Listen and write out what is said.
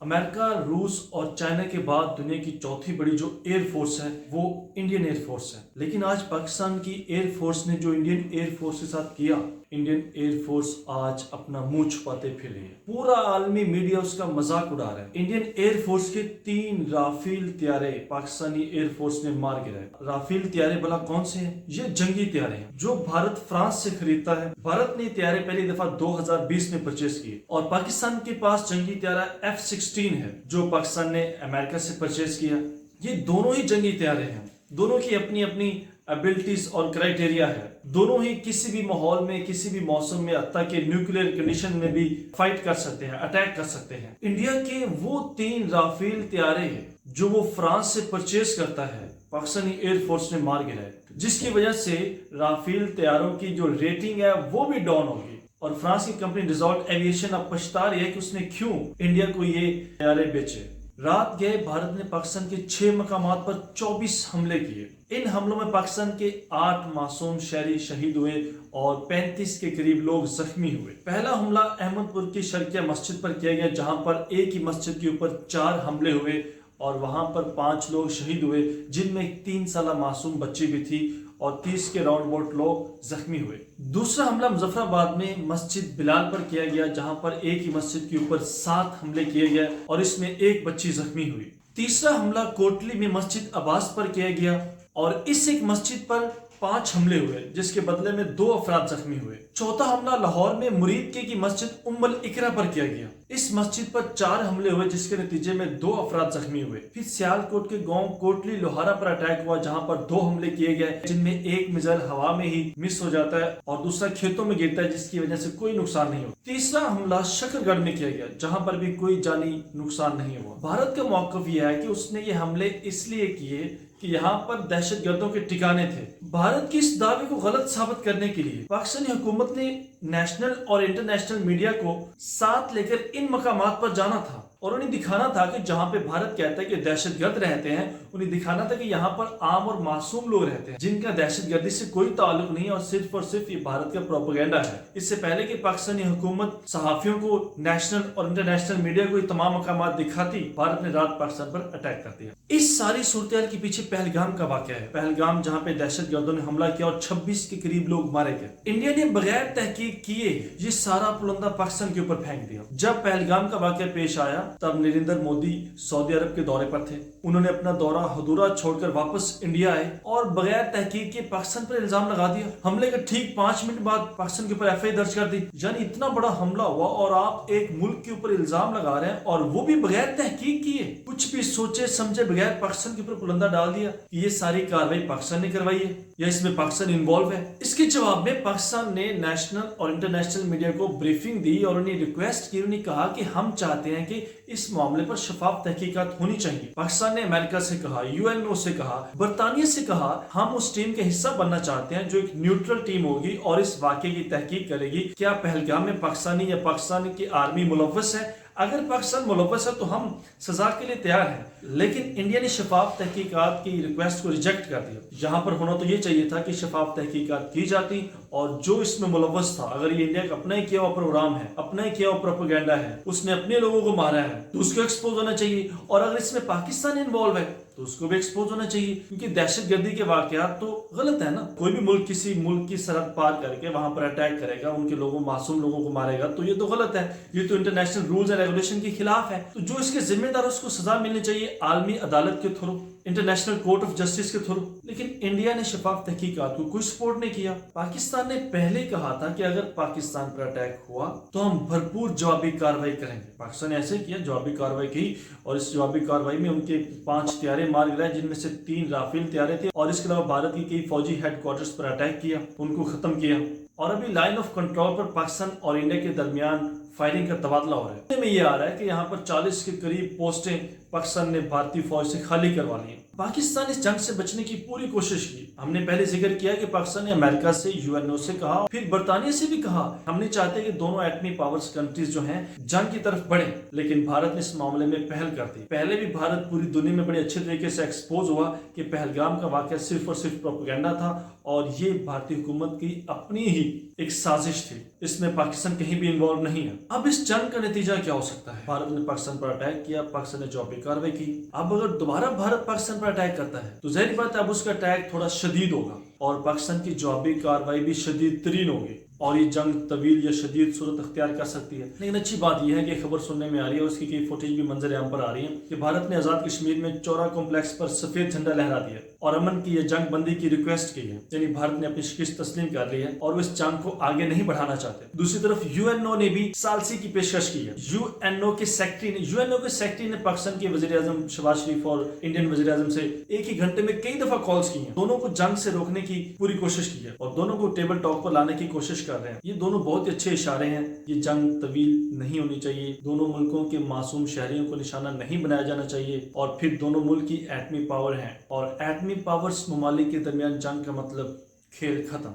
America, रूस और China के बाद दुनिया की चौथी बड़ी जो एयर फोर्स है वो इंडियन एयर फोर्स है। लेकिन आज पाकिस्तान की एयर फोर्स ने जो इंडियन एयर फोर्स के साथ किया, इंडियन एयर फोर्स आज अपना मुंह छुपाते फिरे है। पूरा आलमी मीडिया उसका मजाक उड़ा रहा है। इंडियन एयर फोर्स के 3 राफेल त्यारे पाकिस्तानी एयर फोर्स ने मार गिराए। राफेल त्यारे भला कौन से हैं? ये जंगी त्यारे हैं जो भारत फ्रांस से खरीदता है। भारत ने त्यारे पहली दफा 2020 में परचेज किए और पाकिस्तान के पास जंगी त्यारा F-16 है जो पाकिस्तान ने अमेरिका से परचेज किया। ये दोनों ही जंगी त्यारे हैं, दोनों की अपनी अपनी एबिलिटीज और क्राइटेरिया है। दोनों ही किसी भी माहौल में, किसी भी मौसम में, हत्ता के न्यूक्लियर कंडीशन में भी फाइट कर सकते हैं, अटैक कर सकते हैं। इंडिया के वो 3 राफेल त्यारे हैं जो वो फ्रांस से परचेज करता है, पाकिस्तानी एयर फोर्स ने मार गिराए, जिसकी वजह से राफेल त्यारों की जो रेटिंग है वो भी डाउन होगी। और फ्रांस की कंपनी डसॉल्ट एविएशन अब पछता रही है कि उसने क्यों इंडिया को ये त्यारे बेचे। रात गए भारत ने पाकिस्तान के 6 मकामात पर 24 हमले किए। इन हमलों में पाकिस्तान के 8 मासूम शहरी शहीद हुए और 35 के करीब लोग जख्मी हुए। पहला हमला अहमदपुर की शर्किया मस्जिद पर किया गया, जहां पर एक ही मस्जिद के ऊपर 4 हमले हुए और वहां पर 5 लोग शहीद हुए, जिनमें एक 3 साल मासूम बच्ची भी थी और 30 के राउंड अबाउट लोग जख्मी हुए। दूसरा हमला मुजफ्फराबाद में मस्जिद बिलाल पर किया गया, जहां पर एक ही मस्जिद के ऊपर 7 हमले किए गए और इसमें एक बच्ची जख्मी हुई। तीसरा हमला कोटली में मस्जिद अब्बास पर किया गया और इस एक मस्जिद पर 5 हमले हुए, जिसके बदले में 2 अफराद जख्मी हुए। चौथा हमला लाहौर में मुरीद के की मस्जिद उम्मुल इकरा पर किया गया। इस मस्जिद पर 4 हमले हुए, जिसके नतीजे में 2 अफराद जख्मी हुए। फिर सियालकोट के गांव कोटली लोहारा पर अटैक हुआ, जहां पर 2 हमले किए गए, जिनमें एक मिसाइल हवा में ही मिस हो जाता है और दूसरा खेतों में गिरता है, जिसकी वजह से कोई नुकसान नहीं होता। तीसरा हमला शकरगढ़ में किया गया, जहां पर भी कोई जानी नुकसान नहीं हुआ। भारत का मौकफ यह है कि उसने ये हमले इसलिए किए कि यहाँ पर दहशतगर्दों के ठिकाने थे। भारत के इस दावे को गलत साबित करने के लिए पाकिस्तानी हुकूमत ने नेशनल और इंटरनेशनल मीडिया को साथ लेकर इन मकामात पर जाना था और उन्हें दिखाना था कि जहां पे भारत कहता है कि दहशतगर्द रहते हैं, उन्हें दिखाना था कि यहाँ पर आम और मासूम लोग रहते हैं जिनका दहशतगर्दी से कोई ताल्लुक नहीं है और सिर्फ ये भारत का प्रोपेगेंडा है। इससे पहले कि पाकिस्तानी हुकूमत सहाफियों को, नेशनल और इंटरनेशनल मीडिया को ये तमाम मकामात दिखाती, भारत ने रात पाकिस्तान पर अटैक कर दिया। इस सारी सूरत के पीछे पहलगाम का वाकया है। पहलगाम जहाँ पे दहशतगर्दों ने हमला किया और 26 के करीब लोग मारे गए। इंडिया ने बगैर तहकीक किए ये सारा पुलंदा पाकिस्तान के ऊपर फेंक दिया। जब पहलगाम का वाकया पेश आया तब नरेंद्र मोदी सऊदी अरब के दौरे पर थे। उन्होंने अपना दौरा अधूरा छोड़कर वापस इंडिया आए और बगैर तहकीक के पाकिस्तान पर इल्जाम लगा दिया। हमले के ठीक 5 मिनट बाद पाकिस्तान के ऊपर एफआईआर दर्ज कर दी। यानी इतना बड़ा हमला हुआ और आप एक मुल्क के ऊपर इल्जाम लगा रहे हैं और वो भी बगैर तहकीक किए, कुछ भी सोचे समझे बगैर पाकिस्तान के ऊपर पुलंदा डाल दिया कि ये सारी कार्रवाई पाकिस्तान ने करवाई है या इसमें पाकिस्तान इन्वॉल्व है। इसके जवाब में पाकिस्तान ने नेशनल और इंटरनेशनल मीडिया को ब्रीफिंग दी और उन्हें रिक्वेस्ट की। उन्हें कहा कि हम चाहते हैं कि इस मामले पर शफाफ तहकीकात होनी चाहिए। पाकिस्तान ने अमेरिका से कहा, यूएनओ से कहा, बरतानिया से कहा, हम उस टीम के हिस्सा बनना चाहते हैं जो एक न्यूट्रल टीम होगी और इस वाकये की तहकीक करेगी क्या पहलगाम में पाकिस्तानी या पाकिस्तान की आर्मी मुलव्वस है। अगर पाकिस्तान मुलव्वस है तो हम सजा के लिए तैयार हैं। लेकिन इंडिया ने शफाफ तहकीकात की रिक्वेस्ट को रिजेक्ट कर दिया। यहाँ पर होना तो ये चाहिए था कि शफाफ तहकीकात की जाती और जो इसमें मुलव्वस था, अगर ये इंडिया का अपना ही किया हुआ प्रोग्राम है, अपना ही किया हुआ प्रोपेगेंडा है, उसने अपने लोगों को मारा है, तो उसको एक्सपोज होना चाहिए। और अगर इसमें पाकिस्तान इन्वॉल्व है तो उसको भी एक्सपोज होना चाहिए, क्योंकि दहशतगर्दी के वाकयात तो गलत है ना। कोई भी मुल्क किसी मुल्क की सरहद पार करके वहां पर अटैक करेगा, उनके लोगों, मासूम लोगों को मारेगा, तो ये तो गलत है। ये तो इंटरनेशनल रूल्स एंड रेगुलेशन के खिलाफ है। तो जो इसके जिम्मेदार है उसको सजा मिलनी चाहिए आलमी अदालत के through, international court of justice के थ्रू। लेकिन इंडिया ने शफाफ तहकीकात को कोई सपोर्ट नहीं किया। पाकिस्तान ने पहले कहा था कि अगर पाकिस्तान पर अटैक हुआ तो हम भरपूर जवाबी कार्रवाई करेंगे। पाकिस्तान ने ऐसे किया, जवाबी कार्रवाई की और इस जवाबी कार्रवाई में उनके 5 त्यारे मार गिराए, जिनमें से 3 राफेल त्यारे थे और इसके अलावा भारत की कई फौजी हेडक्वार्टर्स पर अटैक किया, उनको खत्म किया। और अभी लाइन ऑफ कंट्रोल पर पाकिस्तान और इंडिया के दरमियान फायरिंग का तबादला हो रहा है। में ये आ रहा है कि यहाँ पर 40 के करीब पोस्टें पाकिस्तान ने भारतीय फौज से खाली करवा ली हैं। पाकिस्तान इस जंग से बचने की पूरी कोशिश की। हमने पहले जिक्र किया कि पाकिस्तान ने अमेरिका से, यूएनओ से कहा, फिर बरतानिया से भी कहा। हमने चाहते कि दोनों एटमी पावर्स कंट्रीज जो हैं जंग की तरफ बढ़े, लेकिन भारत ने इस मामले में पहल कर दी। पहले भी भारत पूरी दुनिया में बड़े अच्छे तरीके से एक्सपोज हुआ कि पहलगाम का वाकया सिर्फ और सिर्फ प्रोपेगेंडा था और ये भारतीय हुकूमत की अपनी ही एक साजिश थी, इसमें पाकिस्तान कहीं भी इन्वॉल्व नहीं है। अब इस जंग का नतीजा क्या हो सकता है? भारत ने पाकिस्तान पर अटैक किया, पाकिस्तान ने जवाबी कार्रवाई की। अब अगर दोबारा भारत पाकिस्तान पर अटैक करता है तो जाहिर बात है अब उसका अटैक थोड़ा शदीद होगा और पाकिस्तान की जवाबी कार्रवाई भी शदीद तरीन होगी और ये जंग तवील या शदीद सूरत अख्तियार कर सकती है। लेकिन अच्छी बात यह है कि खबर सुनने में आ रही है और उसकी कई फुटेज भी मंजर आम पर आ रही है कि भारत ने आजाद कश्मीर में चौरा कॉम्प्लेक्स पर सफेद झंडा लहरा दिया और अमन की या जंग बंदी की रिक्वेस्ट की है। यानी भारत ने अपनी शिकस्त तस्लीम कर ली है और वो इस जंग को आगे नहीं बढ़ाना चाहते। दूसरी तरफ यूएनओ ने भी सालसी की पेशकश की है। यूएनओ के सेक्रेटरी ने पाकिस्तान के वजीर आजम शहबाज शरीफ और इंडियन वजीर आजम से एक ही घंटे में कई दफा कॉल्स की हैं। दोनों को जंग से रोकने की पूरी कोशिश की है और दोनों को टेबल टॉक पर लाने की कोशिश कर रहे हैं। ये दोनों बहुत ही अच्छे इशारे हैं। ये जंग तवील नहीं होनी चाहिए, दोनों मुल्कों के मासूम शहरियों को निशाना नहीं बनाया जाना चाहिए और फिर दोनों मुल्क की एटमी पावर है और एटमी पावर्स ममालिक के दरमियान जंग का मतलब खेल खत्म।